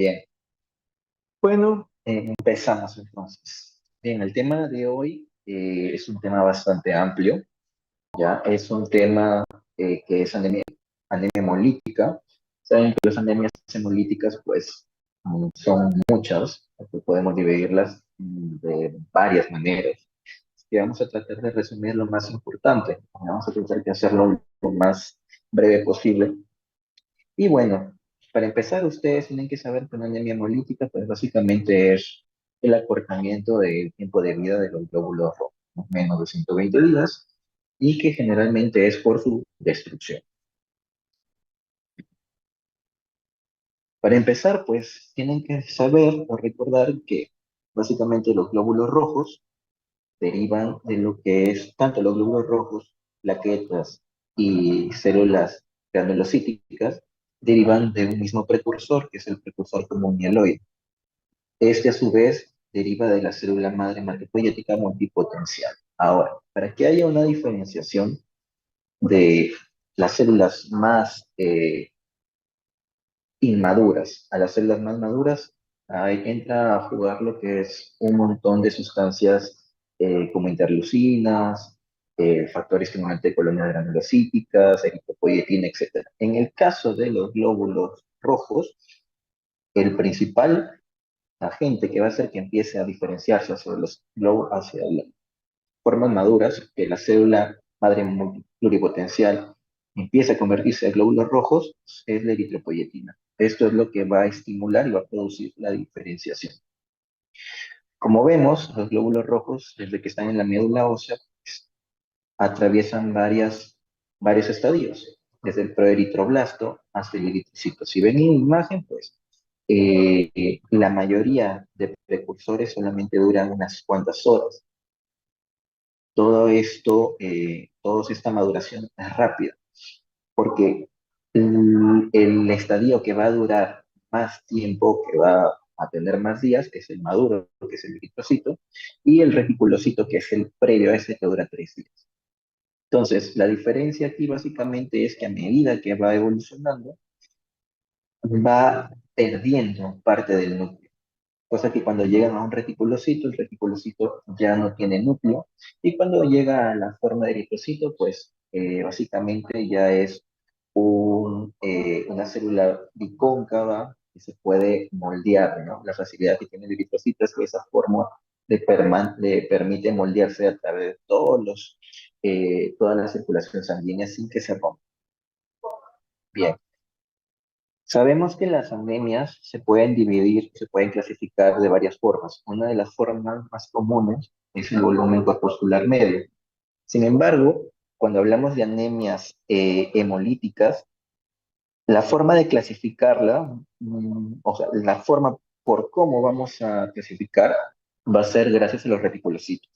Bien, bueno, empezamos entonces. Bien, el tema de hoy es un tema bastante amplio, ¿ya? Es un tema que es anemia hemolítica. Saben que las anemias hemolíticas, pues, son muchas, porque podemos dividirlas de varias maneras. Y vamos a tratar de resumir lo más importante. Vamos a tratar de hacerlo lo más breve posible. Y bueno, para empezar, ustedes tienen que saber que una anemia hemolítica, pues básicamente es el acortamiento del tiempo de vida de los glóbulos rojos, ¿no? Menos de 120 días, y que generalmente es por su destrucción. Para empezar, pues tienen que saber o recordar que básicamente los glóbulos rojos derivan de lo que es tanto los glóbulos rojos, plaquetas y células granulocíticas, derivan de un mismo precursor, que es el precursor común mieloide. Este, a su vez, deriva de la célula madre hematopoyética multipotencial. Ahora, para que haya una diferenciación de las células más inmaduras a las células más maduras, ahí entra a jugar lo que es un montón de sustancias como interleucinas, factores que de colonias granulocíticas, eritropoyetina, etcétera. En el caso de los glóbulos rojos, el principal agente que va a hacer que empiece a diferenciarse hacia los globos, hacia las formas maduras, que la célula madre pluripotencial empieza a convertirse en glóbulos rojos, es la eritropoyetina. Esto es lo que va a estimular y va a producir la diferenciación. Como vemos, los glóbulos rojos, desde que están en la médula ósea, pues, atraviesan varios estadios, desde el proeritroblasto hasta el eritrocito. Si ven en la imagen, pues la mayoría de precursores solamente duran unas cuantas horas. Todo esto, toda esta maduración es rápida, porque el estadio que va a durar más tiempo, que va a tener más días, es el maduro, que es el eritrocito, y el reticulocito, que es el previo a ese, que dura 3 días. Entonces, la diferencia aquí básicamente es que a medida que va evolucionando, va perdiendo parte del núcleo. Cosa que cuando llegan a un reticulocito, el reticulocito ya no tiene núcleo, y cuando llega a la forma de eritrocito, pues básicamente ya es una célula bicóncava que se puede moldear, ¿no? La facilidad que tiene el eritrocito es que esa forma le permite moldearse a través de toda la circulación sanguínea sin que se rompa. Bien. Sabemos que las anemias se pueden dividir, se pueden clasificar de varias formas. Una de las formas más comunes es el volumen corpuscular medio. Sin embargo, cuando hablamos de anemias hemolíticas, la forma de clasificarla, o sea, la forma por cómo vamos a clasificar, va a ser gracias a los reticulocitos.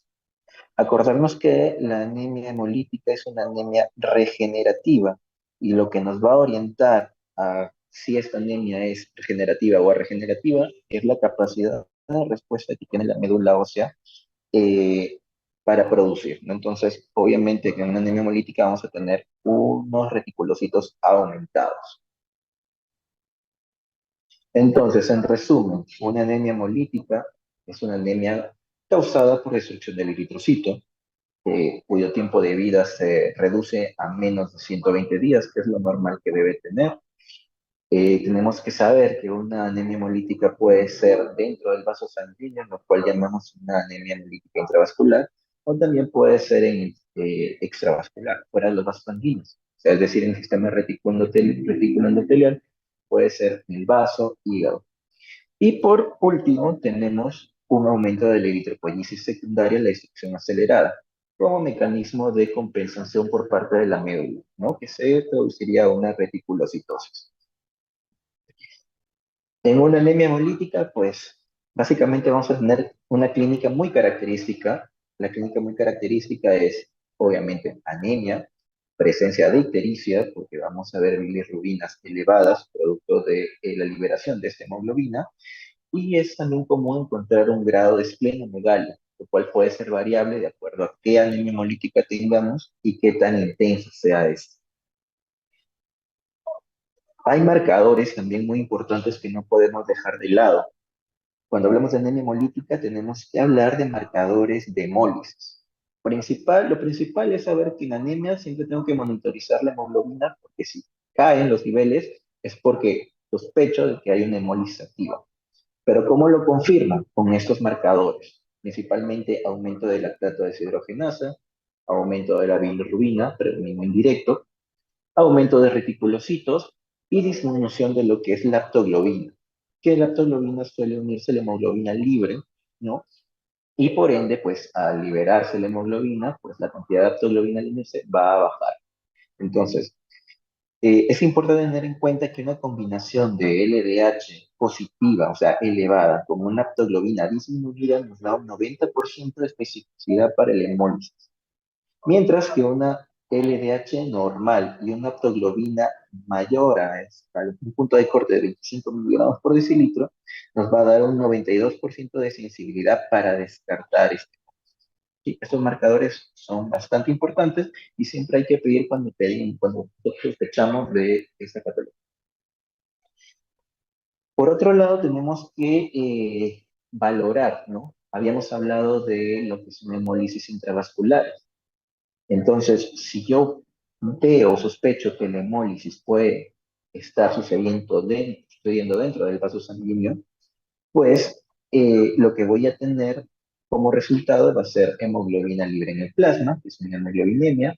Acordarnos que la anemia hemolítica es una anemia regenerativa, y lo que nos va a orientar a si esta anemia es regenerativa o regenerativa es la capacidad de respuesta que tiene la médula ósea eh, para producir, ¿no? Entonces, obviamente que en una anemia hemolítica vamos a tener unos reticulocitos aumentados. Entonces, en resumen, una anemia hemolítica es una anemia causada por destrucción del eritrocito, cuyo tiempo de vida se reduce a menos de 120 días, que es lo normal que debe tener. Tenemos que saber que una anemia hemolítica puede ser dentro del vaso sanguíneo, lo cual llamamos una anemia hemolítica intravascular, o también puede ser extravascular, fuera de los vasos sanguíneos. O sea, es decir, en el sistema reticulo endotelial, puede ser en el vaso, hígado. Y por último, tenemos un aumento de la eritropoyesis secundaria, la destrucción acelerada, como mecanismo de compensación por parte de la médula, ¿no? Que se produciría una reticulocitosis. En una anemia hemolítica, pues básicamente vamos a tener una clínica muy característica. La clínica muy característica es, obviamente, anemia, presencia de ictericia, porque vamos a ver bilirrubinas elevadas, producto de la liberación de esta hemoglobina, y es también común encontrar un grado de esplenomegalia, lo cual puede ser variable de acuerdo a qué anemia hemolítica tengamos y qué tan intensa sea esta. Hay marcadores también muy importantes que no podemos dejar de lado. Cuando hablamos de anemia hemolítica, tenemos que hablar de marcadores de hemólisis. Lo principal es saber que en anemia siempre tengo que monitorizar la hemoglobina, porque si caen los niveles es porque sospecho de que hay una hemólisis activa. Pero ¿cómo lo confirman? Con estos marcadores, principalmente aumento del lactato deshidrogenasa, aumento de la bilirrubina, predominio indirecto, aumento de reticulocitos y disminución de lo que es la aptoglobina, que la aptoglobina suele unirse a la hemoglobina libre, ¿no? Y por ende, pues al liberarse la hemoglobina, pues la cantidad de aptoglobina libre va a bajar. Entonces, es importante tener en cuenta que una combinación de LDH positiva, o sea, elevada, con una aptoglobina disminuida nos da un 90% de especificidad para el hemólisis. Mientras que una LDH normal y una aptoglobina mayor a un punto de corte de 25 miligramos por decilitro nos va a dar un 92% de sensibilidad para descartar este. Sí, estos marcadores son bastante importantes y siempre hay que pedir cuando sospechamos de esta patología. Por otro lado, tenemos que valorar, ¿no? Habíamos hablado de lo que son hemólisis intravasculares. Entonces, si yo veo o sospecho que la hemólisis puede estar sucediendo dentro del vaso sanguíneo, pues lo que voy a tener como resultado va a ser hemoglobina libre en el plasma, que es una hemoglobinemia.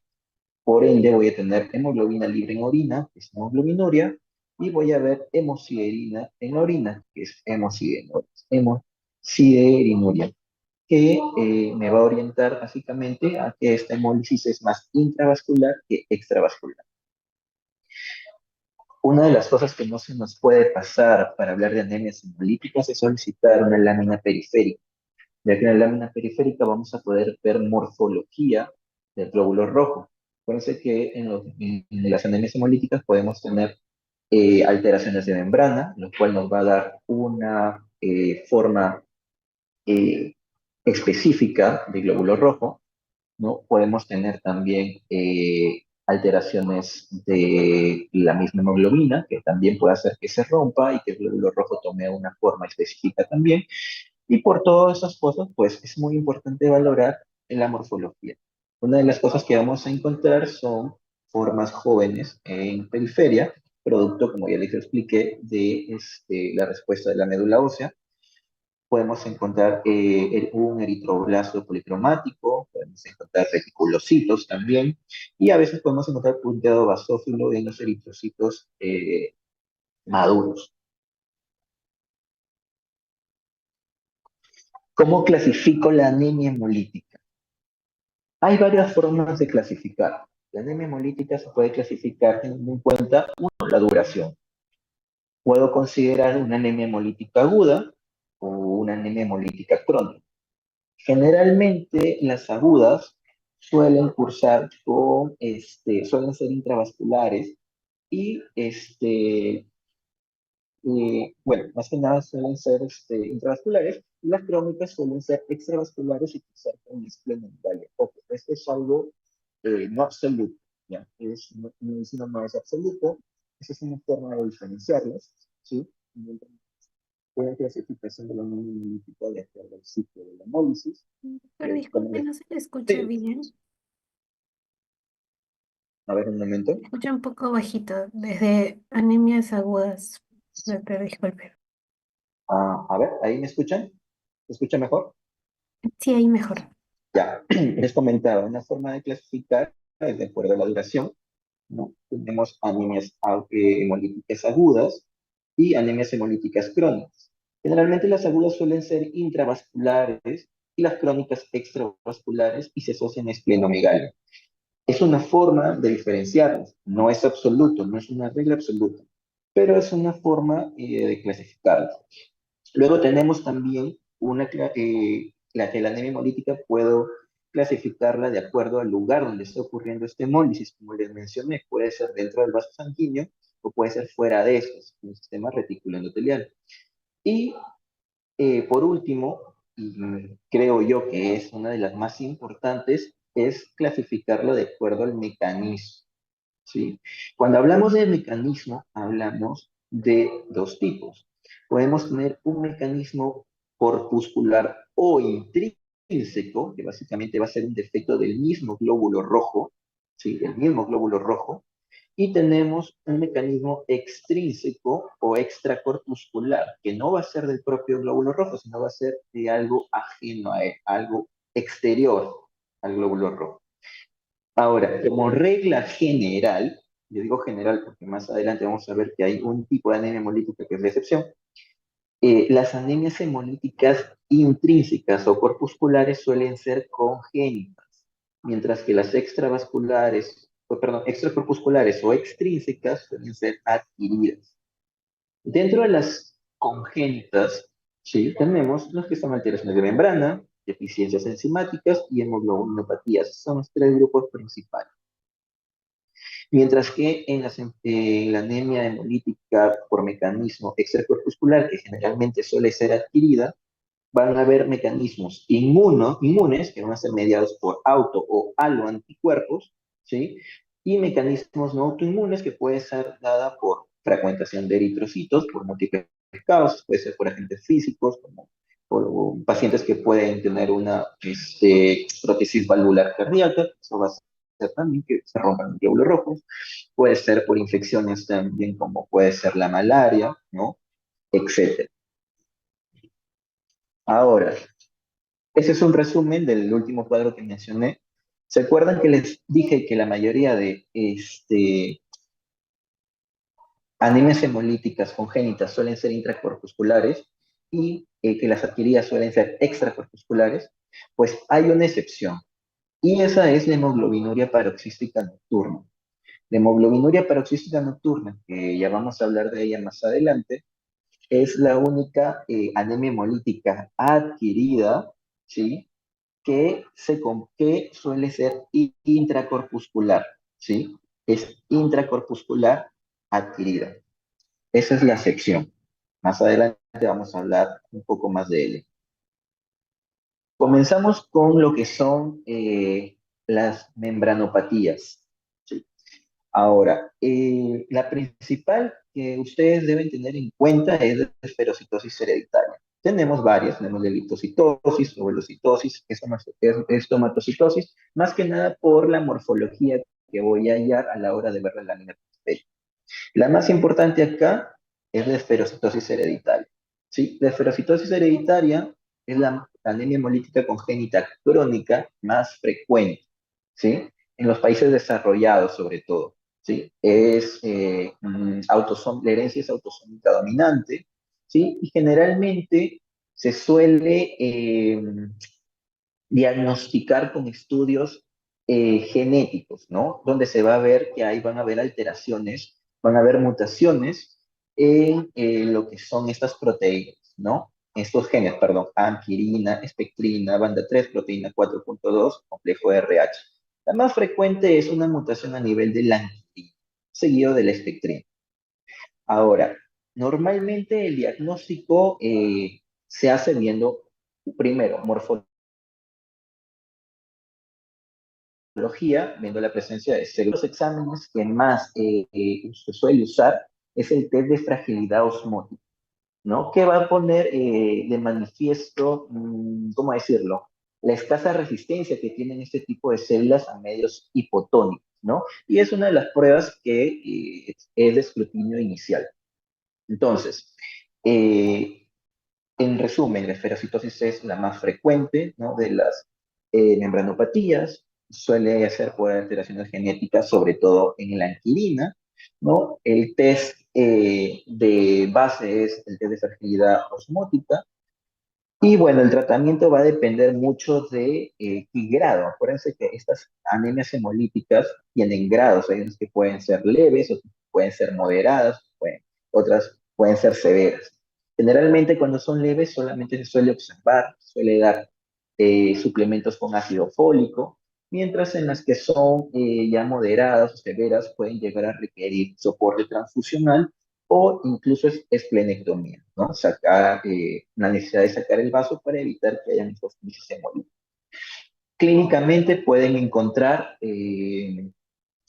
Por ende, voy a tener hemoglobina libre en orina, que es hemoglobinuria, y voy a ver hemosiderina en orina, que es hemosideриnuria, que me va a orientar básicamente a que esta hemólisis es más intravascular que extravascular. Una de las cosas que no se nos puede pasar para hablar de anemias hemolíticas es solicitar una lámina periférica, ya que en la lámina periférica vamos a poder ver morfología del glóbulo rojo. Acuérdense que en las anemias hemolíticas podemos tener alteraciones de membrana, lo cual nos va a dar una forma eh, específica de glóbulo rojo, ¿no? Podemos tener también alteraciones de la misma hemoglobina, que también puede hacer que se rompa y que el glóbulo rojo tome una forma específica también. Y por todas esas cosas, pues es muy importante valorar la morfología. Una de las cosas que vamos a encontrar son formas jóvenes en periferia, producto, como ya les expliqué, de la respuesta de la médula ósea. Podemos encontrar un eritroblasto policromático, podemos encontrar reticulocitos también, y a veces podemos encontrar punteado basófilo en los eritrocitos maduros. ¿Cómo clasifico la anemia hemolítica? Hay varias formas de clasificar. La anemia hemolítica se puede clasificar teniendo en cuenta, uno, la duración. Puedo considerar una anemia hemolítica aguda o una anemia hemolítica crónica. Generalmente las agudas suelen cursar suelen ser intravasculares y bueno, más que nada suelen ser intravasculares, y las crónicas suelen ser extravasculares y cursar con esplenomegalia. Ojo, esto es algo no absoluto, ¿ya? No es absoluto, esa es una forma de diferenciarlas, ¿sí? Una clasificación de la anemia hemolítica de acuerdo al ciclo de la hemólisis. Pero disculpe, no se le escucha Sí, bien. a ver un momento. Se escucha un poco bajito, desde anemias agudas. Doctor, disculpe. A ver, ¿ahí me escuchan? ¿Me escucha mejor? Sí, ahí mejor. Ya, les comentaba, una forma de clasificar es de acuerdo a la duración, ¿no? Tenemos anemias hemolíticas agudas y anemias hemolíticas crónicas. Generalmente las agudas suelen ser intravasculares y las crónicas extravasculares y se asocian a esplenomegalia. Es una forma de diferenciarlas, no es absoluto, no es una regla absoluta, pero es una forma de clasificarlas. Luego tenemos también la anemia hemolítica, puedo clasificarla de acuerdo al lugar donde está ocurriendo esta hemólisis. Como les mencioné, puede ser dentro del vaso sanguíneo o puede ser fuera de estos, en el sistema reticuloendotelial. Y por último, y creo yo que es una de las más importantes, es clasificarlo de acuerdo al mecanismo. ¿sí? Cuando hablamos de mecanismo, hablamos de dos tipos. Podemos tener un mecanismo corpuscular o intrínseco, que básicamente va a ser un defecto del mismo glóbulo rojo, ¿sí? Del mismo glóbulo rojo, y tenemos un mecanismo extrínseco o extracorpuscular, que no va a ser del propio glóbulo rojo, sino va a ser de algo ajeno a él, algo exterior al glóbulo rojo. Ahora, como regla general, yo digo general porque más adelante vamos a ver que hay un tipo de anemia hemolítica que es la excepción, las anemias hemolíticas intrínsecas o corpusculares suelen ser congénitas, mientras que las extravasculares, perdón, extracorpusculares o extrínsecas suelen ser adquiridas. Dentro de las congénitas, sí, tenemos los que son alteraciones de membrana, deficiencias enzimáticas y hemoglobinopatías. Son los tres grupos principales. Mientras que en la anemia hemolítica por mecanismo extracorpuscular, que generalmente suele ser adquirida, van a haber mecanismos inmunes, que van a ser mediados por auto o aloanticuerpos, ¿sí? Y mecanismos no autoinmunes, que puede ser dada por fragmentación de eritrocitos, por múltiples causas, puede ser por agentes físicos, como por pacientes que pueden tener una prótesis valvular cardíaca, eso va a ser también que se rompan los glóbulos rojos, puede ser por infecciones también, como puede ser la malaria, ¿no? Etcétera. Ahora, ese es un resumen del último cuadro que mencioné. ¿Se acuerdan que les dije que la mayoría de anemias hemolíticas congénitas suelen ser intracorpusculares y que las adquiridas suelen ser extracorpusculares? Pues hay una excepción, y esa es la hemoglobinuria paroxística nocturna. La hemoglobinuria paroxística nocturna, que ya vamos a hablar de ella más adelante, es la única anemia hemolítica adquirida, ¿sí? Que suele ser intracorpuscular, ¿sí? Es intracorpuscular adquirida. Esa es la sección. Más adelante vamos a hablar un poco más de ella. Comenzamos con lo que son las membranopatías, ¿sí? Ahora, la principal que ustedes deben tener en cuenta es la esferocitosis hereditaria. Tenemos varias, tenemos la lipocitosis, ovulocitosis, estomatocitosis, más que nada por la morfología que voy a hallar a la hora de ver la lámina periférica. La más importante acá es la esferocitosis hereditaria. ¿Sí? La esferocitosis hereditaria es la anemia hemolítica congénita crónica más frecuente, ¿sí? En los países desarrollados sobre todo, ¿sí? La herencia es autosómica dominante, ¿sí? Y generalmente se suele diagnosticar con estudios genéticos, ¿no? Donde se va a ver que ahí van a haber alteraciones, van a haber mutaciones en lo que son estas proteínas, ¿no? Estos genes, perdón, ampirina, espectrina, banda 3, proteína 4.2, complejo RH. La más frecuente es una mutación a nivel de la ampirina, seguido de la espectrina. Ahora, normalmente el diagnóstico se hace viendo, primero, morfología, viendo la presencia de células. Los exámenes que más se suele usar es el test de fragilidad osmótica, ¿no? Que va a poner de manifiesto, ¿cómo decirlo? La escasa resistencia que tienen este tipo de células a medios hipotónicos, ¿no? Y es una de las pruebas que es de escrutinio inicial. Entonces, eh, en resumen, la esferocitosis es la más frecuente, ¿no? De las membranopatías, suele ser por alteraciones genéticas, sobre todo en la anquilina, ¿no? El test de base es el test de fragilidad osmótica, y bueno, el tratamiento va a depender mucho de qué grado. Acuérdense que estas anemias hemolíticas tienen grados. Hay unas que pueden ser leves, otras pueden ser moderadas, otras pueden ser severas. Generalmente cuando son leves solamente se suele observar, suele dar suplementos con ácido fólico, mientras en las que son ya moderadas o severas pueden llegar a requerir soporte transfusional o incluso es esplenectomía, ¿no? Sacar, la necesidad de sacar el vaso para evitar que haya estos crisis hemolíticos. Clínicamente pueden encontrar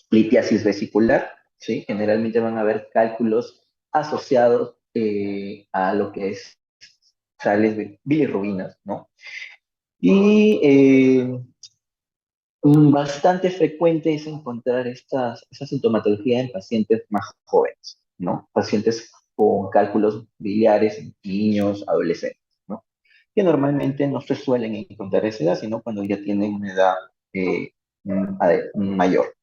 litiasis vesicular, ¿sí? Generalmente van a haber cálculos asociados a lo que es sales bilirrubinas, ¿no? Y bastante frecuente es encontrar esta sintomatología en pacientes más jóvenes, ¿no? Pacientes con cálculos biliares en niños, adolescentes, ¿no? Que normalmente no se suelen encontrar a esa edad, sino cuando ya tienen una edad eh, mayor.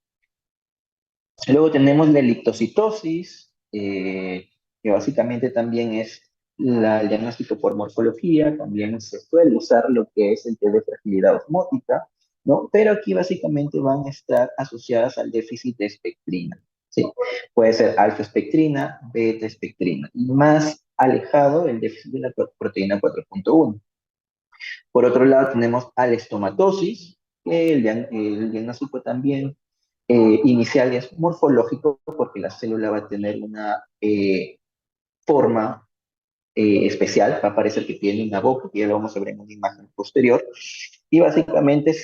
Luego tenemos la lictocitosis, que básicamente también es el diagnóstico por morfología, también se suele usar lo que es el test de fragilidad osmótica, ¿no? Pero aquí básicamente van a estar asociadas al déficit de espectrina, ¿sí? Puede ser alfa-espectrina, beta-espectrina, y más alejado el déficit de la proteína 4.1. Por otro lado, tenemos alestomatosis, que el diagnóstico también inicial es morfológico porque la célula va a tener una forma especial, va a parecer que tiene una boca, que ya lo vamos a ver en una imagen posterior, y básicamente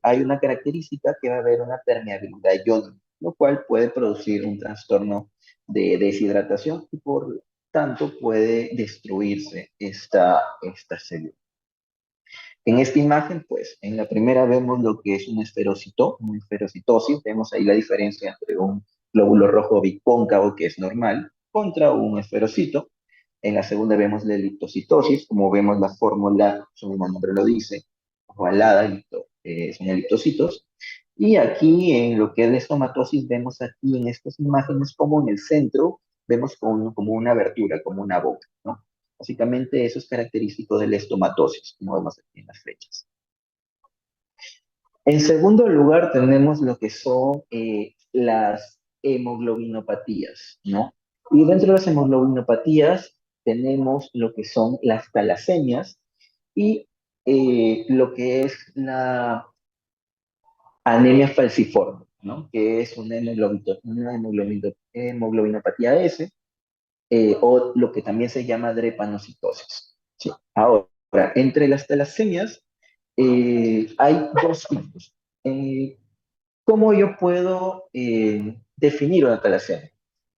hay una característica que va a haber una permeabilidad iónica, lo cual puede producir un trastorno de deshidratación y por tanto puede destruirse esta célula. En esta imagen, pues, en la primera vemos lo que es un esferocito, una esferocitosis, vemos ahí la diferencia entre un glóbulo rojo bicóncavo, que es normal, contra un esferocito. En la segunda vemos la eliptocitosis, como vemos la fórmula, su mismo nombre lo dice, ovalada, son eliptocitos. Y aquí en lo que es la estomatosis, vemos aquí en estas imágenes como en el centro, vemos como una abertura, como una boca, ¿no? Básicamente eso es característico de la estomatosis, como vemos aquí en las flechas. En segundo lugar tenemos lo que son las hemoglobinopatías, ¿no? Y dentro de las hemoglobinopatías tenemos lo que son las talasemias y lo que es la anemia falciforme, ¿no? Que es una hemoglobinopatía S, o lo que también se llama drepanocitosis. ¿Sí? Ahora, entre las talasemias hay dos tipos. Eh, ¿Cómo yo puedo definir una talasemia?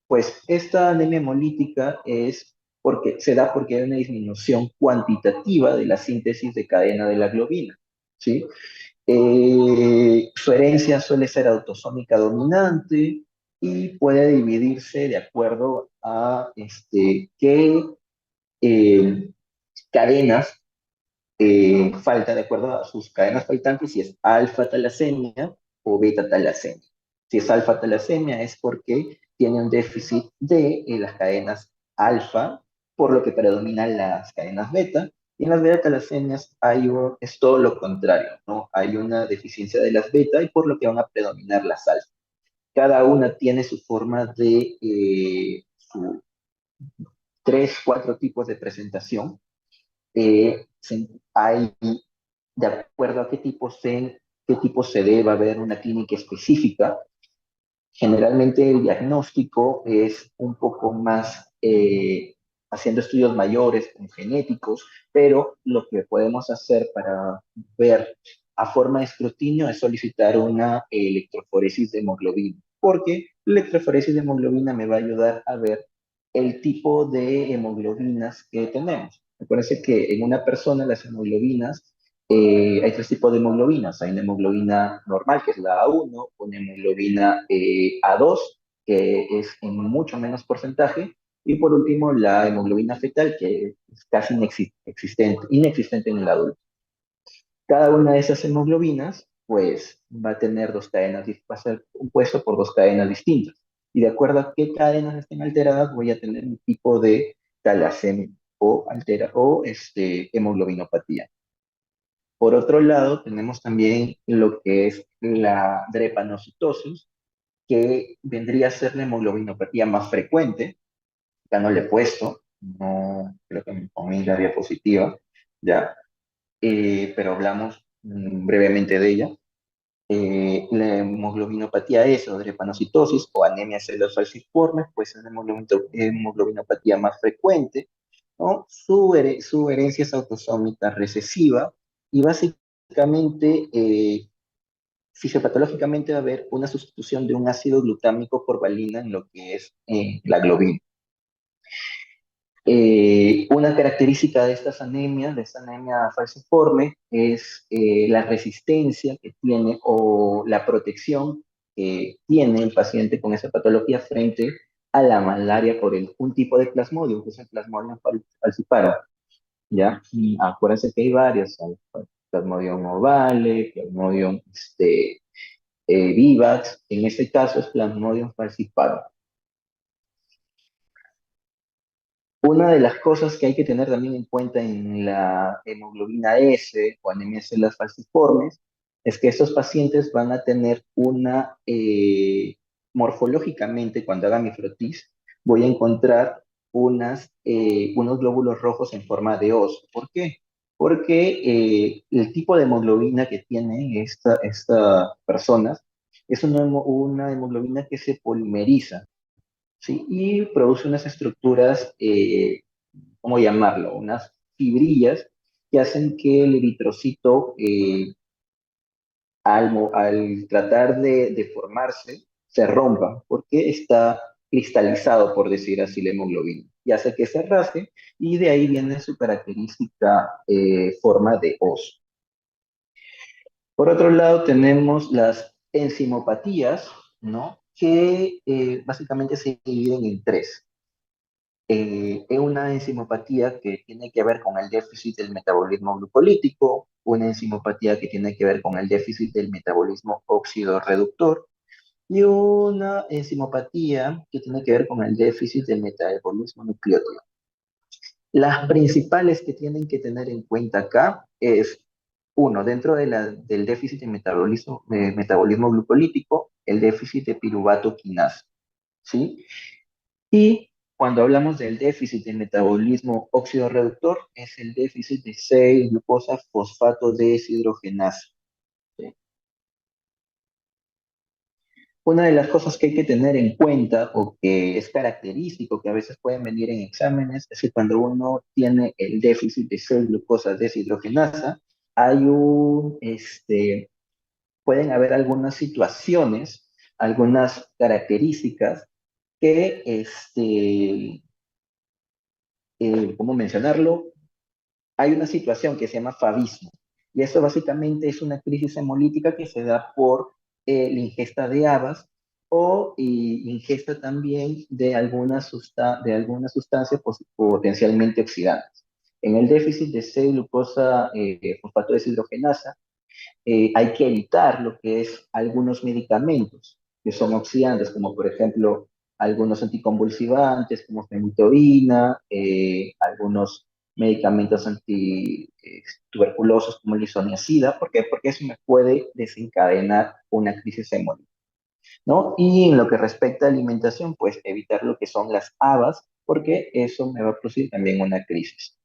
Pues esta anemia hemolítica se da porque hay una disminución cuantitativa de la síntesis de cadena de la globina, ¿sí? Su herencia suele ser autosómica dominante y puede dividirse de acuerdo a qué eh, cadenas faltan, de acuerdo a sus cadenas faltantes, si es alfa talasemia o beta talasemia. Si es alfa talasemia es porque tiene un déficit de las cadenas alfa, por lo que predominan las cadenas beta, y en las beta talasemias es todo lo contrario, ¿no? Hay una deficiencia de las beta y por lo que van a predominar las alfa. Cada una tiene su forma de, tres, cuatro tipos de presentación. Hay, de acuerdo a qué tipo se dé, va a haber una clínica específica. Generalmente el diagnóstico es un poco más haciendo estudios mayores, con genéticos, pero lo que podemos hacer para ver a forma de escrutinio es solicitar una electroforesis de hemoglobina, porque la electroforesis de hemoglobina me va a ayudar a ver el tipo de hemoglobinas que tenemos. Acuérdense que en una persona las hemoglobinas hay tres tipos de hemoglobinas. Hay una hemoglobina normal, que es la A1, una hemoglobina A2, que es en mucho menos porcentaje, y por último la hemoglobina fetal, que es casi inexistente en el adulto. Cada una de esas hemoglobinas, pues, va a tener va a ser compuesto por dos cadenas distintas. Y de acuerdo a qué cadenas estén alteradas, voy a tener un tipo de talasemia o hemoglobinopatía. Por otro lado, tenemos también lo que es la drepanocitosis, que vendría a ser la hemoglobinopatía más frecuente. Ya no le he puesto, no creo que me poní la diapositiva, ya, pero hablamos brevemente de ella. La hemoglobinopatía S o drepanocitosis o anemia celular falciforme, pues es la hemoglobinopatía más frecuente, ¿no? Su herencia es autosómica recesiva y básicamente fisiopatológicamente va a haber una sustitución de un ácido glutámico por valina en lo que es la globina. Una característica de estas anemias, de esta anemia falciforme, es la resistencia que tiene o la protección que tiene el paciente con esa patología frente a la malaria por un tipo de plasmodium, que es el Plasmodium falciparum, ¿ya? Y acuérdense que hay varios, hay Plasmodium ovale, Plasmodium vivax, en este caso es Plasmodium falciparum. Una de las cosas que hay que tener también en cuenta en la hemoglobina S o anemia de células falciformes es que estos pacientes van a tener morfológicamente, cuando haga mi frotis, voy a encontrar unos glóbulos rojos en forma de os. ¿Por qué? Porque el tipo de hemoglobina que tienen estas personas es una hemoglobina que se polimeriza. ¿Sí? Y produce unas estructuras, ¿cómo llamarlo? Unas fibrillas que hacen que el eritrocito, al tratar de formarse, se rompa, porque está cristalizado, por decir así, la hemoglobina. Y hace que se rasgue, y de ahí viene su característica forma de os. Por otro lado, tenemos las enzimopatías, ¿no? Que básicamente se dividen en tres. Es una enzimopatía que tiene que ver con el déficit del metabolismo glucolítico, una enzimopatía que tiene que ver con el déficit del metabolismo óxido reductor y una enzimopatía que tiene que ver con el déficit del metabolismo nucleótido. Las principales que tienen que tener en cuenta acá es, uno, dentro del déficit de metabolismo glucolítico, el déficit de piruvato quinasa, ¿sí? Y cuando hablamos del déficit de metabolismo óxido reductor, es el déficit de 6-glucosa fosfato deshidrogenasa. ¿Sí? Una de las cosas que hay que tener en cuenta, o que es característico, que a veces pueden venir en exámenes, es que cuando uno tiene el déficit de 6-glucosa deshidrogenasa, pueden haber algunas situaciones, algunas características que, ¿cómo mencionarlo? Hay una situación que se llama favismo, y eso básicamente es una crisis hemolítica que se da por la ingesta de habas o ingesta también de algunas sustancias potencialmente oxidantes. En el déficit de C-glucosa fosfato deshidrogenasa, hay que evitar lo que es algunos medicamentos que son oxidantes, como por ejemplo algunos anticonvulsivantes como fenitoína, algunos medicamentos antituberculosos como el isoniazida. ¿Por qué? Porque eso me puede desencadenar una crisis hemolítica, ¿no? Y en lo que respecta a alimentación, pues evitar lo que son las habas, porque eso me va a producir también una crisis.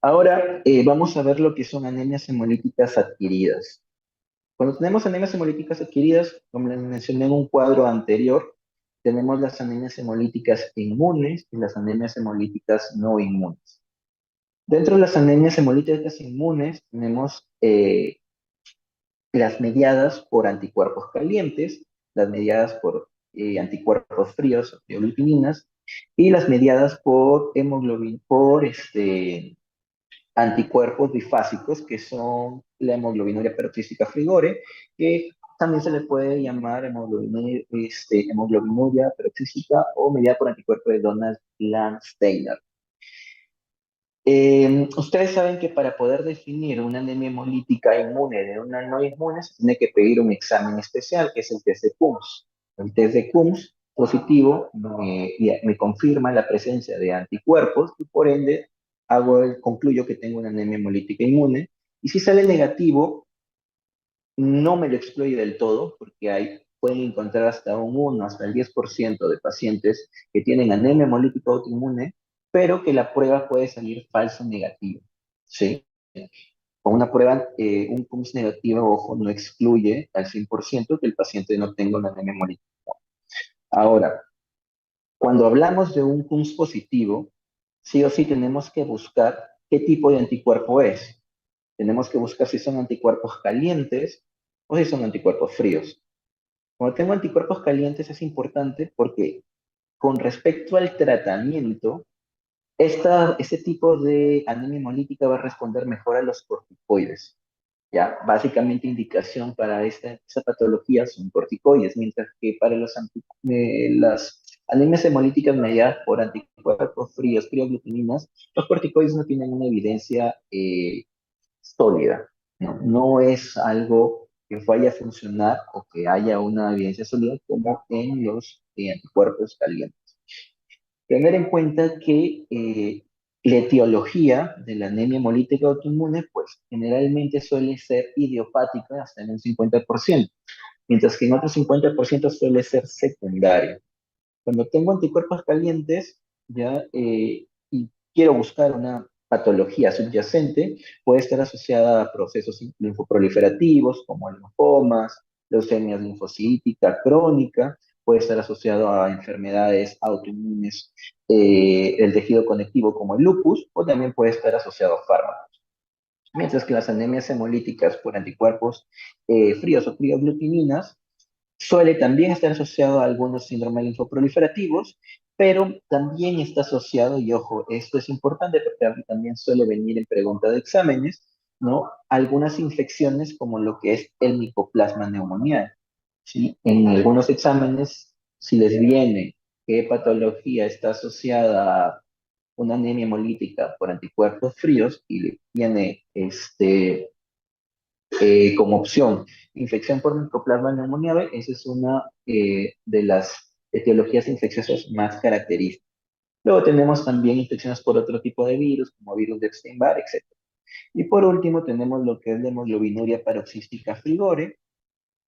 Ahora vamos a ver lo que son anemias hemolíticas adquiridas. Cuando tenemos anemias hemolíticas adquiridas, como les mencioné en un cuadro anterior, tenemos las anemias hemolíticas inmunes y las anemias hemolíticas no inmunes. Dentro de las anemias hemolíticas inmunes tenemos las mediadas por anticuerpos calientes, las mediadas por anticuerpos fríos, glutaminas, y las mediadas por hemoglobina, anticuerpos bifásicos, que son la hemoglobinuria peroxística frigore, que también se le puede llamar hemoglobinuria peroxística o mediada por anticuerpo de Donald Landsteiner. Ustedes saben que para poder definir una anemia hemolítica inmune de una no inmune, se tiene que pedir un examen especial, que es el test de Coombs. El test de Coombs positivo me confirma la presencia de anticuerpos y por ende concluyo que tengo una anemia hemolítica inmune. Y si sale negativo, no me lo excluye del todo, porque pueden encontrar hasta un 1, hasta el 10% de pacientes que tienen anemia hemolítica autoinmune, pero que la prueba puede salir falso negativo, ¿sí? Con una prueba, un CUMS negativo, ojo, no excluye al 100% que el paciente no tenga una anemia hemolítica. Ahora, cuando hablamos de un CUMS positivo, sí o sí tenemos que buscar qué tipo de anticuerpo es. Tenemos que buscar si son anticuerpos calientes o si son anticuerpos fríos. Cuando tengo anticuerpos calientes es importante porque con respecto al tratamiento, este tipo de anemia hemolítica va a responder mejor a los corticoides. ¿Ya? Básicamente indicación para esta patología son corticoides, mientras que para las anemias hemolíticas mediadas por anticuerpos fríos, crioglutaminas, los corticoides no tienen una evidencia sólida. ¿No? No es algo que vaya a funcionar o que haya una evidencia sólida como en los anticuerpos calientes. Tener en cuenta que la etiología de la anemia hemolítica autoinmune, pues generalmente suele ser idiopática hasta en un 50%, mientras que en otro 50% suele ser secundaria. Cuando tengo anticuerpos calientes, ya, y quiero buscar una patología subyacente, puede estar asociada a procesos linfoproliferativos como linfomas, leucemia linfocítica crónica, puede estar asociado a enfermedades autoinmunes del tejido conectivo como el lupus, o también puede estar asociado a fármacos. Mientras que las anemias hemolíticas por anticuerpos fríos o crioglutaminas suele también estar asociado a algunos síndromes linfoproliferativos, pero también está asociado, y ojo, esto es importante porque también suele venir en pregunta de exámenes, ¿no? Algunas infecciones como lo que es el micoplasma neumonial, ¿sí? En algunos exámenes, si les viene qué patología está asociada a una anemia hemolítica por anticuerpos fríos y le viene como opción, infección por Mycoplasma pneumoniae, esa es una de las etiologías infecciosas más características. Luego tenemos también infecciones por otro tipo de virus, como virus de Epstein-Barr, etc. Y por último tenemos lo que es la hemoglobinuria paroxística frigore,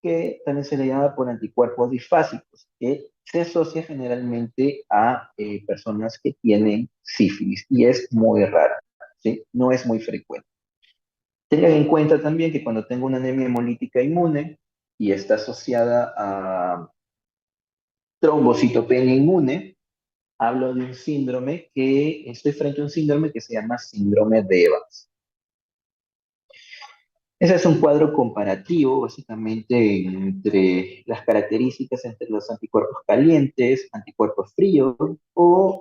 que también se le llama por anticuerpos difásicos, que se asocia generalmente a personas que tienen sífilis, y es muy raro, ¿sí? No es muy frecuente. Tengan en cuenta también que cuando tengo una anemia hemolítica inmune y está asociada a trombocitopenia inmune, hablo de un síndrome que estoy frente a un síndrome que se llama síndrome de Evans. Ese es un cuadro comparativo, básicamente, entre las características entre los anticuerpos calientes, anticuerpos fríos o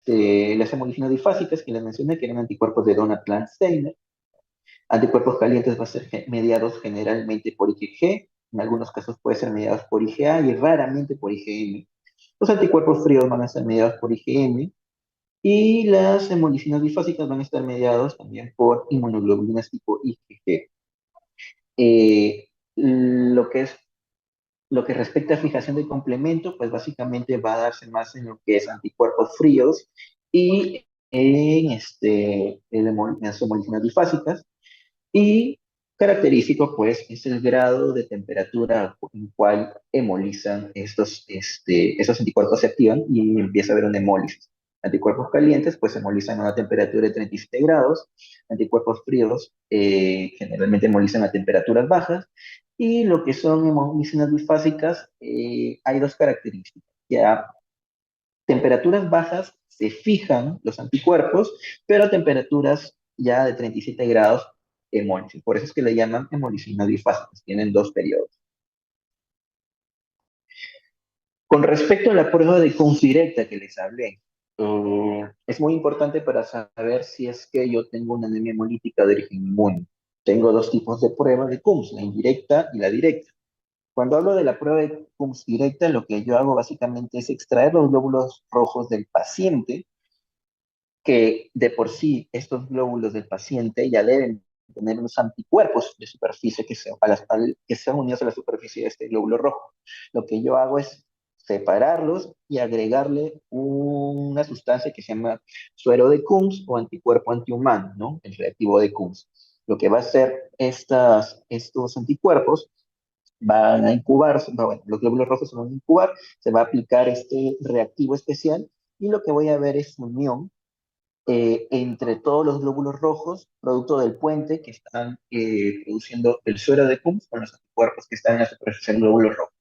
las hemolinas difásicas que les mencioné, que eran anticuerpos de Donat-Steiner. Anticuerpos calientes va a ser mediados generalmente por IgG, en algunos casos puede ser mediados por IgA y raramente por IgM. Los anticuerpos fríos van a ser mediados por IgM y las hemolicinas bifásicas van a estar mediados también por inmunoglobulinas tipo IgG. Lo que es lo que respecta a fijación de complemento, pues básicamente va a darse más en lo que es anticuerpos fríos y en las hemolicinas bifásicas. Y característico, pues, es el grado de temperatura en cual hemolizan estos anticuerpos, se activan y empieza a haber una hemólisis. Anticuerpos calientes, pues, hemolizan a una temperatura de 37 grados. Anticuerpos fríos generalmente hemolizan a temperaturas bajas. Y lo que son hemolísinas bifásicas, hay dos características. Ya, temperaturas bajas se fijan los anticuerpos, pero a temperaturas ya de 37 grados hemólisis. Por eso es que le llaman hemolicinas bifásicas. Tienen dos periodos. Con respecto a la prueba de Kunz directa que les hablé, es muy importante para saber si es que yo tengo una anemia hemolítica de origen inmune. Tengo dos tipos de pruebas de Kunz, la indirecta y la directa. Cuando hablo de la prueba de Kunz directa, lo que yo hago básicamente es extraer los glóbulos rojos del paciente, que de por sí estos glóbulos del paciente ya deben tener unos anticuerpos de superficie que sean unidos a la superficie de este glóbulo rojo. Lo que yo hago es separarlos y agregarle una sustancia que se llama suero de Kunz o anticuerpo antihumano, ¿no? El reactivo de Kunz. Lo que va a hacer estos anticuerpos van a incubarse, bueno, los glóbulos rojos se van a incubar, se va a aplicar este reactivo especial y lo que voy a ver es unión entre todos los glóbulos rojos, producto del puente que están produciendo el suero de Kunz con los anticuerpos que están en la superficie del glóbulo rojo,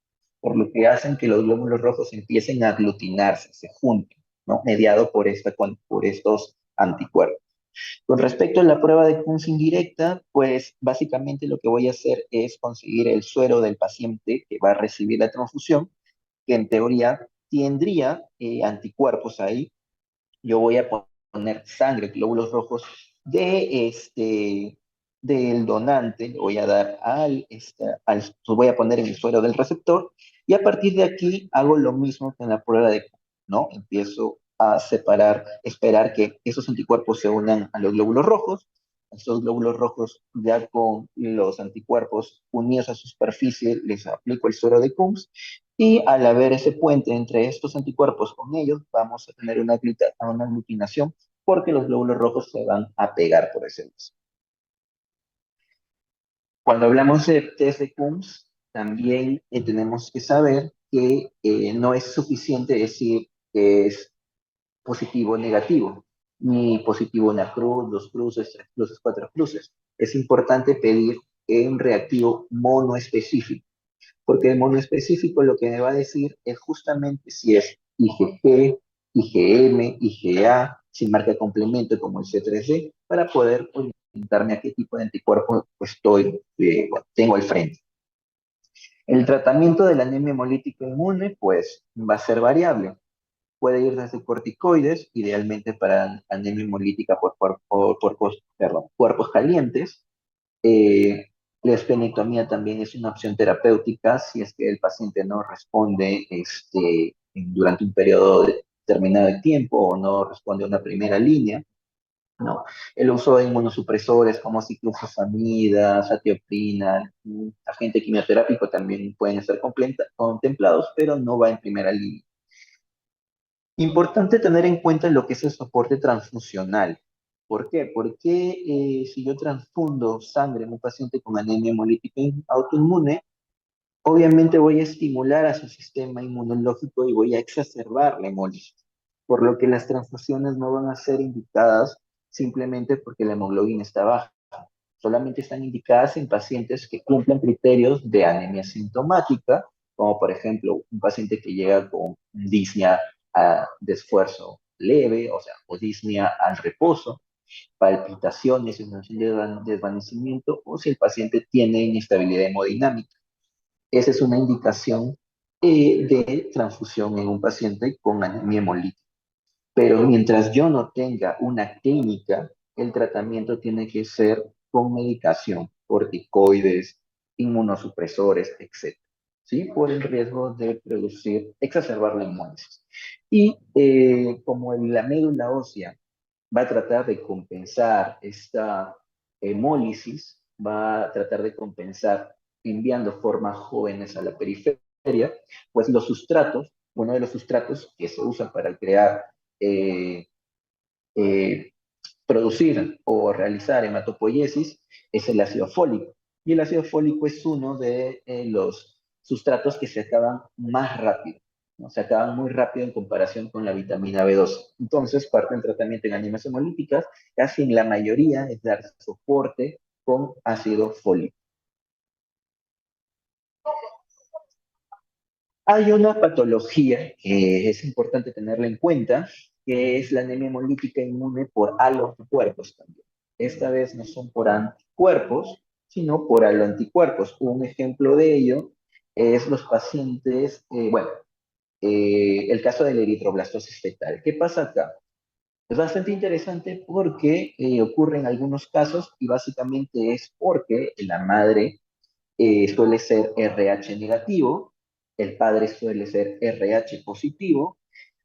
por lo que hacen que los glóbulos rojos empiecen a aglutinarse, se junten, ¿no? Mediado por estos anticuerpos. Con respecto a la prueba de Kunz indirecta, pues básicamente lo que voy a hacer es conseguir el suero del paciente que va a recibir la transfusión, que en teoría tendría anticuerpos ahí. Yo voy a poner sangre, glóbulos rojos del donante, le voy a dar voy a poner en el suero del receptor, y a partir de aquí hago lo mismo que en la prueba de, ¿no? Empiezo a separar, esperar que esos anticuerpos se unan a los glóbulos rojos, esos glóbulos rojos ya con los anticuerpos unidos a su superficie, les aplico el suero de Coombs, y al haber ese puente entre estos anticuerpos con ellos, vamos a tener una aglutinación porque los glóbulos rojos se van a pegar por ese lazo. Cuando hablamos de test de Coombs, también tenemos que saber que no es suficiente decir que es positivo o negativo, ni positivo una cruz, dos cruces, tres cruces, cuatro cruces. Es importante pedir un reactivo monoespecífico, porque el monoespecífico lo que me va a decir es justamente si es IgG, IgM, IgA, sin marca complemento como el C3D, para poder orientarme a qué tipo de anticuerpo tengo al frente. El tratamiento de la anemia hemolítica inmune, pues, va a ser variable. Puede ir desde corticoides, idealmente para anemia hemolítica perdón, cuerpos calientes, la esplenectomía también es una opción terapéutica si es que el paciente no responde durante un periodo determinado de tiempo o no responde a una primera línea, ¿no? El uso de inmunosupresores como ciclofosfamida, satioprina, agente quimioterápico también pueden ser contemplados, pero no va en primera línea. Importante tener en cuenta lo que es el soporte transfusional. ¿Por qué? Porque si yo transfundo sangre en un paciente con anemia hemolítica autoinmune, obviamente voy a estimular a su sistema inmunológico y voy a exacerbar la hemólisis. Por lo que las transfusiones no van a ser indicadas simplemente porque la hemoglobina está baja. Solamente están indicadas en pacientes que cumplen criterios de anemia sintomática, como por ejemplo un paciente que llega con disnea de esfuerzo leve, o sea, o disnea al reposo, palpitaciones, sensación de desvanecimiento, o si el paciente tiene inestabilidad hemodinámica. Esa es una indicación de transfusión en un paciente con anemia hemolítica. Pero mientras yo no tenga una clínica, el tratamiento tiene que ser con medicación, corticoides, inmunosupresores, etc. ¿Sí? Por el riesgo de exacerbar la hemólisis. Y como la médula ósea va a tratar de compensar esta hemólisis, va a tratar de compensar enviando formas jóvenes a la periferia, pues los sustratos, uno de los sustratos que se usa para crear eh, eh, producir o realizar hematopoiesis es el ácido fólico. Y el ácido fólico es uno de los sustratos que se acaban más rápido, ¿no? Se acaban muy rápido en comparación con la vitamina B12. Entonces, parte del tratamiento en anemias hemolíticas, casi en la mayoría, es dar soporte con ácido fólico. Hay una patología que es importante tenerla en cuenta, que es la anemia hemolítica inmune por haloanticuerpos también. Esta vez no son por anticuerpos, sino por haloanticuerpos. Un ejemplo de ello es los pacientes, el caso de la eritroblastosis fetal. ¿Qué pasa acá? Es bastante interesante porque ocurre en algunos casos y básicamente es porque la madre suele ser RH negativo, el padre suele ser RH positivo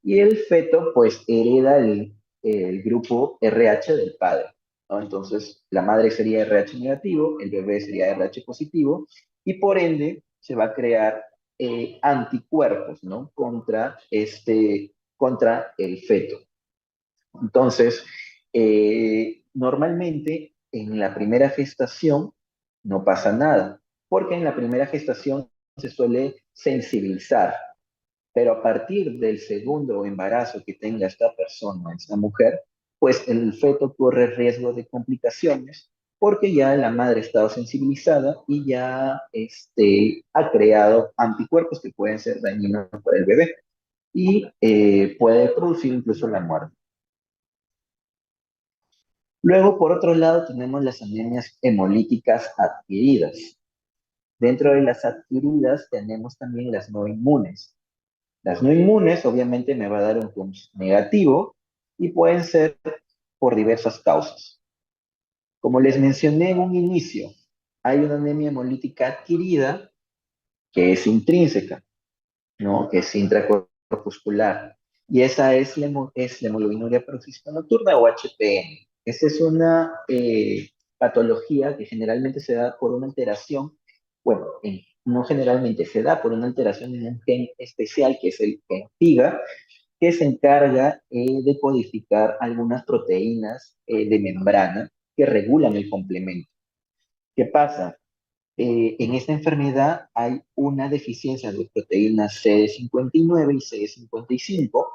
y el feto pues hereda el grupo RH del padre, ¿no? Entonces la madre sería RH negativo, el bebé sería RH positivo y por ende se va a crear anticuerpos, ¿no? Contra el feto. Entonces, normalmente en la primera gestación no pasa nada, porque en la primera gestación se suele sensibilizar, pero a partir del segundo embarazo que tenga esta persona, esta mujer, pues el feto corre riesgo de complicaciones porque ya la madre ha estado sensibilizada y ya ha creado anticuerpos que pueden ser dañinos para el bebé y puede producir incluso la muerte. Luego, por otro lado, tenemos las anemias hemolíticas adquiridas. Dentro de las adquiridas tenemos también las no inmunes. Las no inmunes obviamente me va a dar un punch negativo y pueden ser por diversas causas. Como les mencioné en un inicio, hay una anemia hemolítica adquirida que es intrínseca, ¿no? Que es intracorpuscular. Y esa es la hemoglobinuria paroxística nocturna o HPN. Esta es una patología que generalmente se da por una alteración, bueno, no generalmente, se da por una alteración en un gen especial que es el gen FIGA, que se encarga de codificar algunas proteínas de membrana que regulan el complemento. ¿Qué pasa? En esta enfermedad hay una deficiencia de proteínas CD59 y CD55,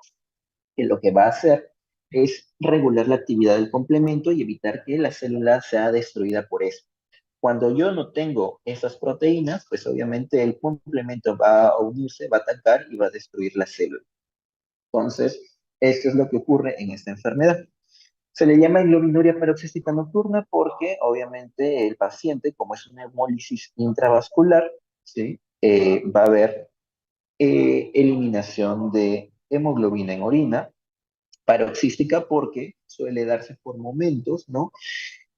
que lo que va a hacer es regular la actividad del complemento y evitar que la célula sea destruida por eso. Cuando yo no tengo esas proteínas, pues obviamente el complemento va a unirse, va a atacar y va a destruir la célula. Entonces, esto es lo que ocurre en esta enfermedad. Se le llama globinuria paroxística nocturna porque obviamente el paciente, como es una hemólisis intravascular, ¿sí? Va a haber eliminación de hemoglobina en orina, paroxística porque suele darse por momentos, ¿no?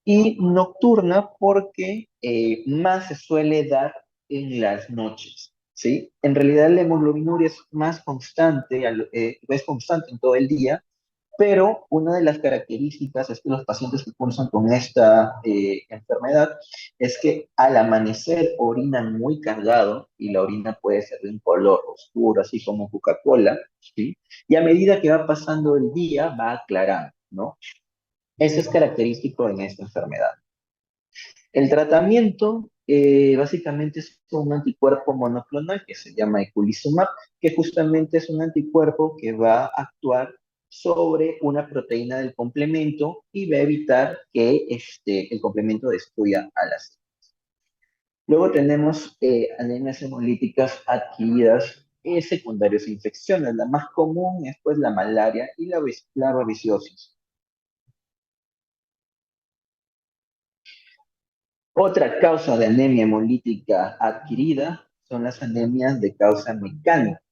Y nocturna porque más se suele dar en las noches, ¿sí? En realidad la hemoglobinuria es más constante, es constante en todo el día, pero una de las características es que los pacientes que cursan con esta enfermedad es que al amanecer orinan muy cargado y la orina puede ser de un color oscuro, así como Coca-Cola, ¿sí? Y a medida que va pasando el día va aclarando, ¿no? Eso es característico en esta enfermedad. El tratamiento básicamente es un anticuerpo monoclonal que se llama eculizumab, que justamente es un anticuerpo que va a actuar sobre una proteína del complemento y va a evitar que el complemento destruya a las células. Luego tenemos anemias hemolíticas adquiridas secundarias a infecciones. La más común es pues la malaria y la babesiosis. Otra causa de anemia hemolítica adquirida son las anemias de causa mecánica.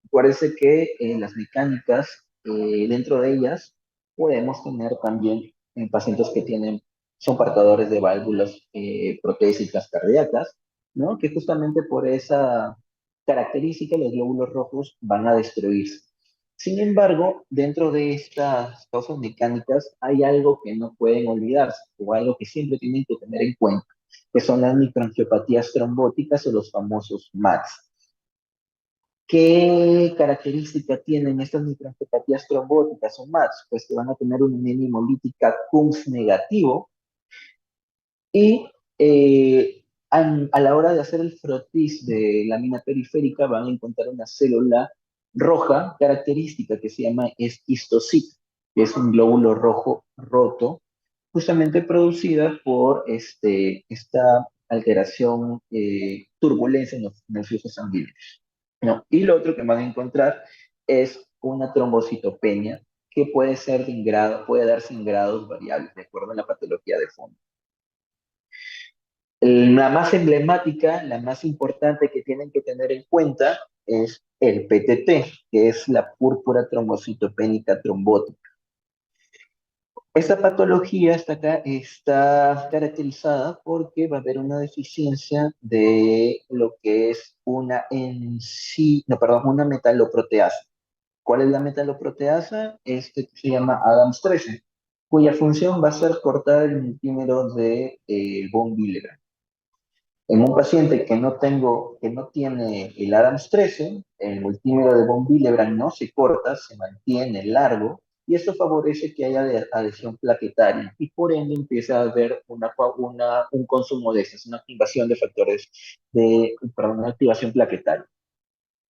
Acuérdense que las mecánicas, dentro de ellas, podemos tener también en pacientes que son portadores de válvulas protésicas cardíacas, ¿no? Que justamente por esa característica los glóbulos rojos van a destruirse. Sin embargo, dentro de estas causas mecánicas hay algo que no pueden olvidarse o algo que siempre tienen que tener en cuenta, que son las microangiopatías trombóticas o los famosos MATS. ¿Qué característica tienen estas microangiopatías trombóticas o MATS? Pues que van a tener una anemia hemolítica CUMS negativo y a la hora de hacer el frotis de la lámina periférica van a encontrar una célula roja característica que se llama esquistocito, que es un glóbulo rojo roto, justamente producida por esta alteración, turbulencia en el flujo sanguíneo. ¿No? Y lo otro que van a encontrar es una trombocitopenia que puede darse en grados variables, de acuerdo a la patología de fondo. La más emblemática, la más importante que tienen que tener en cuenta es el PTT, que es la púrpura trombocitopénica trombótica. Esta patología está caracterizada porque va a haber una deficiencia de lo que es una metaloproteasa. ¿Cuál es la metaloproteasa? Este que se llama Adams 13, cuya función va a ser cortar el multímero de von Willebrand. En un paciente que no tiene el Adams 13, el multímero de von Willebrand no se corta, se mantiene largo, y esto favorece que haya adhesión plaquetaria, y por ende empieza a haber un consumo de estas, una activación de factores una activación plaquetaria.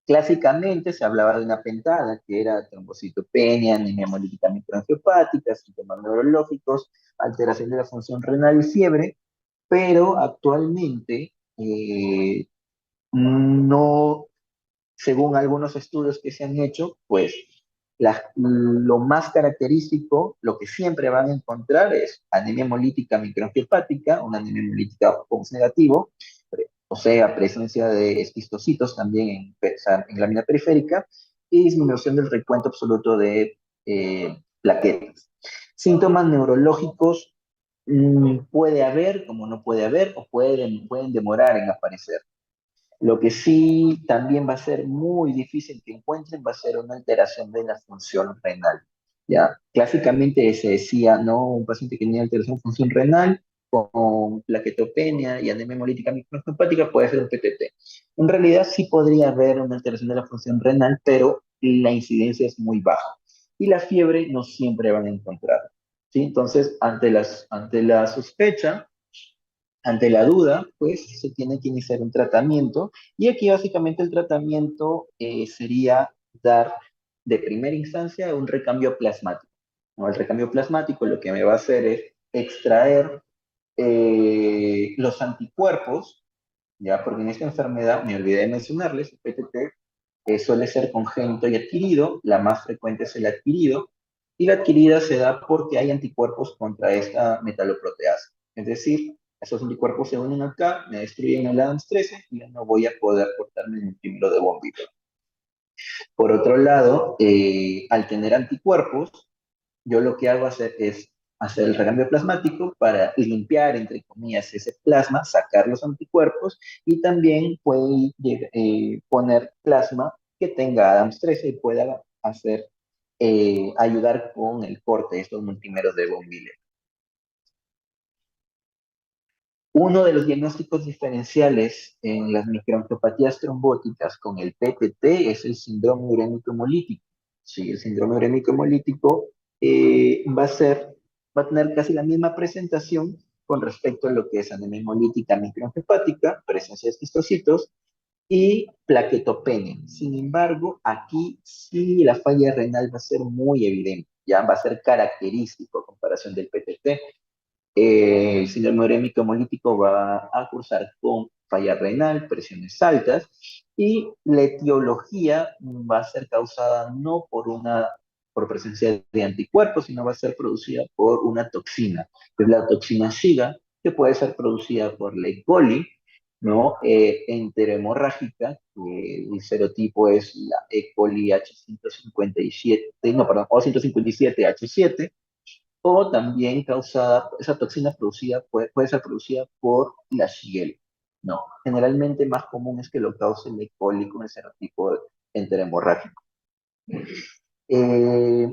Clásicamente se hablaba de una pentada, que era trombocitopenia, anemia hemolítica microangiopática, síntomas neurológicos, alteración de la función renal y fiebre, pero actualmente no, según algunos estudios que se han hecho, pues Lo más característico, lo que siempre van a encontrar es anemia hemolítica microangiopática, una anemia hemolítica Pons negativo, o sea, presencia de esquistocitos también en lámina periférica y disminución del recuento absoluto de plaquetas. Síntomas neurológicos puede haber, como no puede haber, o pueden demorar en aparecer. Lo que sí también va a ser muy difícil que encuentren va a ser una alteración de la función renal. ¿Ya? Clásicamente se decía, ¿no? Un paciente que tiene alteración de función renal con plaquetopenia y anemia hemolítica microhepática puede ser un PTT. En realidad sí podría haber una alteración de la función renal, pero la incidencia es muy baja. Y la fiebre no siempre van a encontrar. ¿Sí? Entonces, ante la sospecha, ante la duda, pues se tiene que iniciar un tratamiento y aquí básicamente el tratamiento sería dar de primera instancia un recambio plasmático. ¿No? El recambio plasmático lo que me va a hacer es extraer los anticuerpos, ya porque en esta enfermedad, me olvidé de mencionarles, el PTT suele ser congénito y adquirido, la más frecuente es el adquirido, y la adquirida se da porque hay anticuerpos contra esta metaloproteasa. Es decir, esos anticuerpos se unen acá, me destruyen el Adams 13 y ya no voy a poder portarme un título de bombito. Por otro lado, al tener anticuerpos, yo lo que hago es hacer el recambio plasmático para limpiar, entre comillas, ese plasma, sacar los anticuerpos y también puede poner plasma que tenga Adams 13 y pueda ayudar con el corte de estos multímeros de von Willebrand. Uno de los diagnósticos diferenciales en las microangiopatías trombóticas con el PTT es el síndrome urémico hemolítico. Sí, el síndrome urémico hemolítico va a tener casi la misma presentación con respecto a lo que es anemia hemolítica microangiopática, presencia de esquistocitos y plaquetopenia. Sin embargo, aquí sí la falla renal va a ser muy evidente, ya va a ser característico a comparación del PTT. El síndrome urémico hemolítico va a cursar con falla renal, presiones altas, y la etiología va a ser causada no por presencia de anticuerpos, sino va a ser producida por una toxina, que es la toxina Shiga, que puede ser producida por la E. coli, ¿no? Enterohemorrágica, que el serotipo es la E. coli H157, no, perdón, O157H7, o también causada, esa toxina producida puede ser producida por la Shigella. No, generalmente más común es que lo cause el E. coli con el serotipo enterohemorrágico. Eh,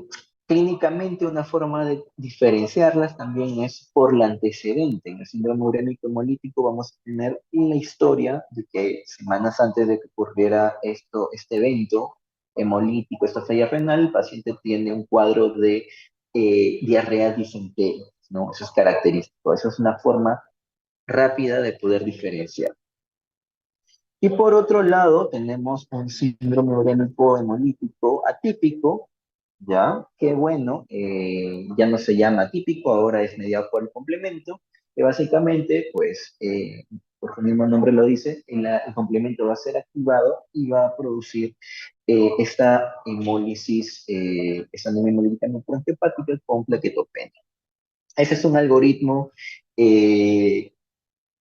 Clínicamente una forma de diferenciarlas también es por el antecedente. En el síndrome urémico hemolítico vamos a tener la historia de que semanas antes de que ocurriera este evento hemolítico, esta falla renal, el paciente tiene un cuadro de diarrea disentérica, ¿no? Eso es característico. Eso es una forma rápida de poder diferenciar. Y por otro lado, tenemos un síndrome urémico hemolítico atípico, ¿ya? Que bueno, ya no se llama atípico, ahora es mediado por el complemento, que básicamente, pues, por su mismo nombre lo dice, el complemento va a ser activado y va a producir esta hemólisis, esta anemia hemolítica microangiopática con plaquetopenia. Ese es un algoritmo eh,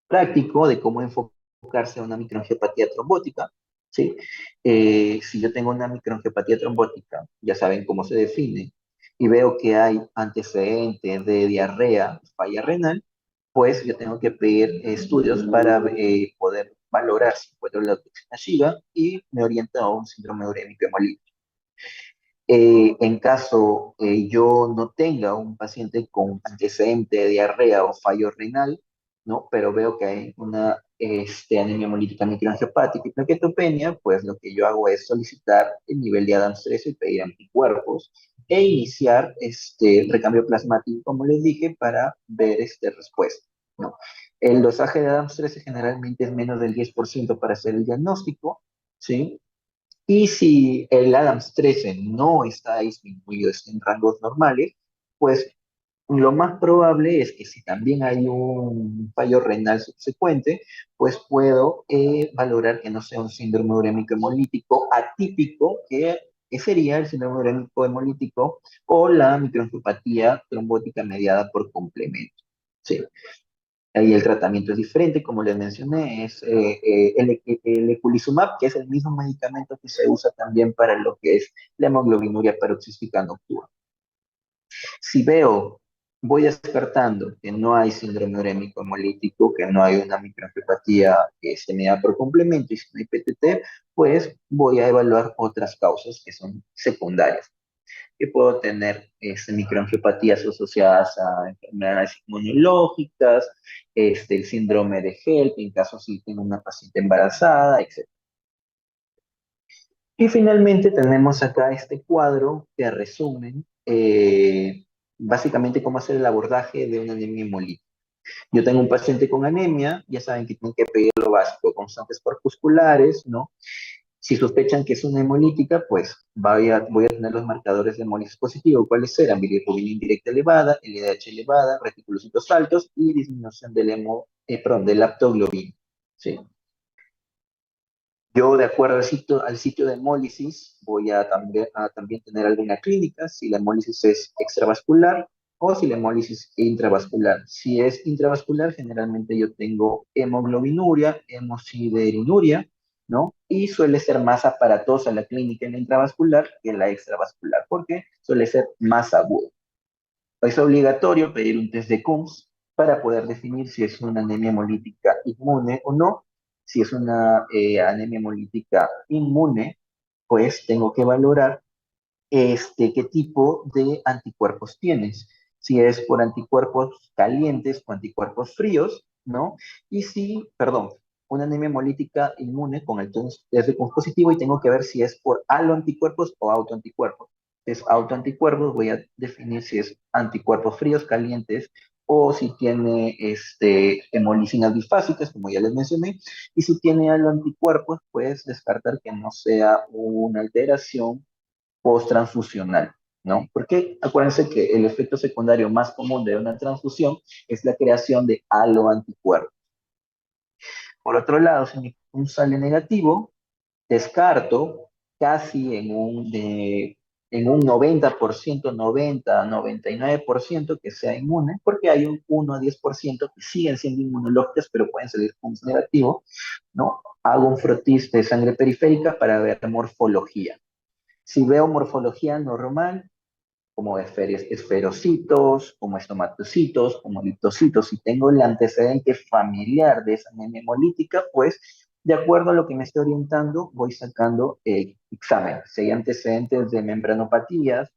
práctico de cómo enfocarse a una microangiopatía trombótica, ¿sí? Si yo tengo una microangiopatía trombótica, ya saben cómo se define, y veo que hay antecedentes de diarrea, falla renal, pues yo tengo que pedir estudios para poder valorar si encuentro la toxina Shiga y me orienta a un síndrome urémico hemolítico. En caso yo no tenga un paciente con antecedente de diarrea o fallo renal, ¿no? Pero veo que hay una anemia hemolítica microangiopática y plaquetopenia, pues lo que yo hago es solicitar el nivel de Adams 13 y pedir anticuerpos e iniciar este recambio plasmático, como les dije, para ver respuesta, ¿no? El dosaje de Adams 13 generalmente es menos del 10% para hacer el diagnóstico, ¿sí? Y si el Adams 13 no está disminuido, está en rangos normales, pues lo más probable es que si también hay un fallo renal subsecuente, pues puedo valorar que no sea un síndrome urémico hemolítico atípico que que sería el síndrome urémico hemolítico o la microangiopatía trombótica mediada por complemento. Sí. Ahí el tratamiento es diferente, como les mencioné, es el eculizumab, que es el mismo medicamento que se usa también para lo que es la hemoglobinuria paroxística nocturna. Si veo, voy descartando que no hay síndrome urémico hemolítico, que no hay una microangiopatía que esté mediada por complemento y si no hay PTT, pues voy a evaluar otras causas que son secundarias, que puedo tener microangiopatías asociadas a enfermedades inmunológicas, el síndrome de HELP, en caso si tengo una paciente embarazada, etc. Y finalmente tenemos acá este cuadro que resumen básicamente cómo hacer el abordaje de una anemia hemolítica. Yo tengo un paciente con anemia, ya saben que tienen que pedir lo básico, constantes corpusculares, ¿no? Si sospechan que es una hemolítica, pues voy a tener los marcadores de hemólisis positivo. ¿Cuáles serán? Bilirrubina indirecta elevada, LDH elevada, reticulocitos altos y disminución de la aptoglobina. ¿Sí? Yo, de acuerdo al sitio de hemólisis, voy a también tener alguna clínica, si la hemólisis es extravascular o si la hemólisis es intravascular. Si es intravascular, generalmente yo tengo hemoglobinuria, hemosideриnuria, ¿no? Y suele ser más aparatosa la clínica en la intravascular que en la extravascular, porque suele ser más aguda. Es obligatorio pedir un test de Coombs para poder definir si es una anemia hemolítica inmune o no. Si es una anemia hemolítica inmune, pues tengo que valorar qué tipo de anticuerpos tienes. Si es por anticuerpos calientes o anticuerpos fríos, ¿no? Y si, perdón, una anemia hemolítica inmune con el test de Coombs positivo y tengo que ver si es por aloanticuerpos o autoanticuerpos. Es autoanticuerpos, voy a definir si es anticuerpos fríos, calientes, o si tiene hemolicinas bifásicas, como ya les mencioné, y si tiene aloanticuerpos, puedes descartar que no sea una alteración post-transfusional, ¿no? Porque acuérdense que el efecto secundario más común de una transfusión es la creación de aloanticuerpos. Por otro lado, si mi pum sale negativo, descarto casi en un 90%, 99% que sea inmune, porque hay un 1 a 10% que siguen siendo inmunológicas, pero pueden salir PUMS negativos, ¿no? Hago un frotis de sangre periférica para ver morfología. Si veo morfología normal, como esferocitos, como estomatocitos, como liptocitos, si tengo el antecedente familiar de esa anemia hemolítica, pues de acuerdo a lo que me esté orientando, voy sacando examen. Si hay antecedentes de membranopatías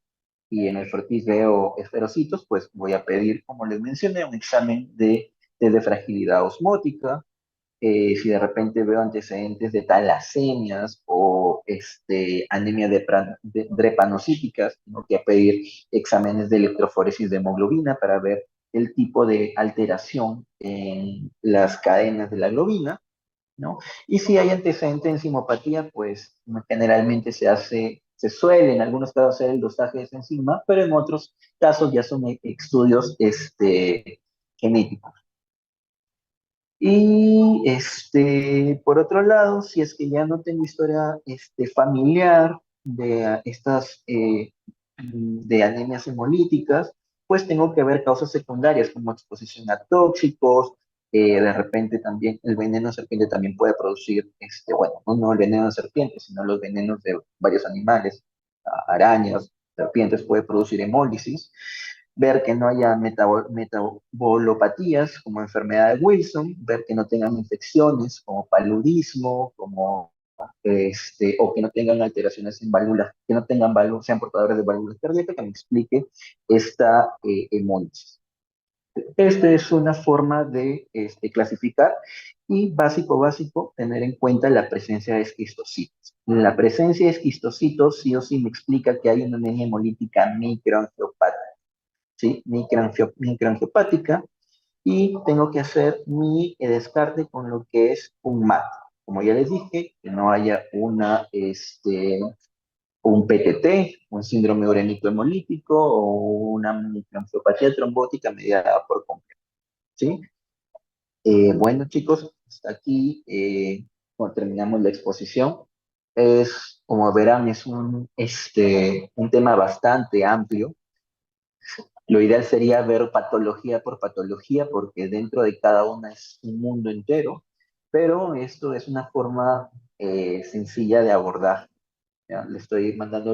y en el frotis veo esferocitos, pues voy a pedir, como les mencioné, un examen de fragilidad osmótica, si de repente veo antecedentes de talasemias o anemia drepanocíticas, tengo que pedir exámenes de electroforesis de hemoglobina para ver el tipo de alteración en las cadenas de la globina, ¿no? Y si hay antecedentes de enzimopatía, pues generalmente se suele en algunos casos hacer el dosaje de esa enzima, pero en otros casos ya son estudios genéticos. Y por otro lado, si es que ya no tengo historia familiar de estas de anemias hemolíticas, pues tengo que ver causas secundarias como exposición a tóxicos, de repente también el veneno de serpiente también puede producir, bueno, no el veneno de serpiente, sino los venenos de varios animales, arañas, serpientes, puede producir hemólisis, ver que no haya metabolopatías como enfermedad de Wilson, ver que no tengan infecciones como paludismo, como o que no tengan alteraciones en válvulas, que no tengan válvulas, sean portadores de válvulas cardíacas, que me explique esta hemólisis. Esta es una forma de clasificar y básico, tener en cuenta la presencia de esquistocitos. La presencia de esquistocitos sí o sí me explica que hay una anemia hemolítica microangiopática, ¿sí? Microangiopática, y tengo que hacer mi descarte con lo que es un MAT. Como ya les dije, que no haya un PTT, un síndrome urémico hemolítico o una microangiopatía trombótica mediada por completo, ¿sí? Bueno, chicos, hasta aquí terminamos la exposición. Es Como verán, es un tema bastante amplio. Lo ideal sería ver patología por patología, porque dentro de cada una es un mundo entero, pero esto es una forma sencilla de abordar. ¿Ya? Le estoy mandando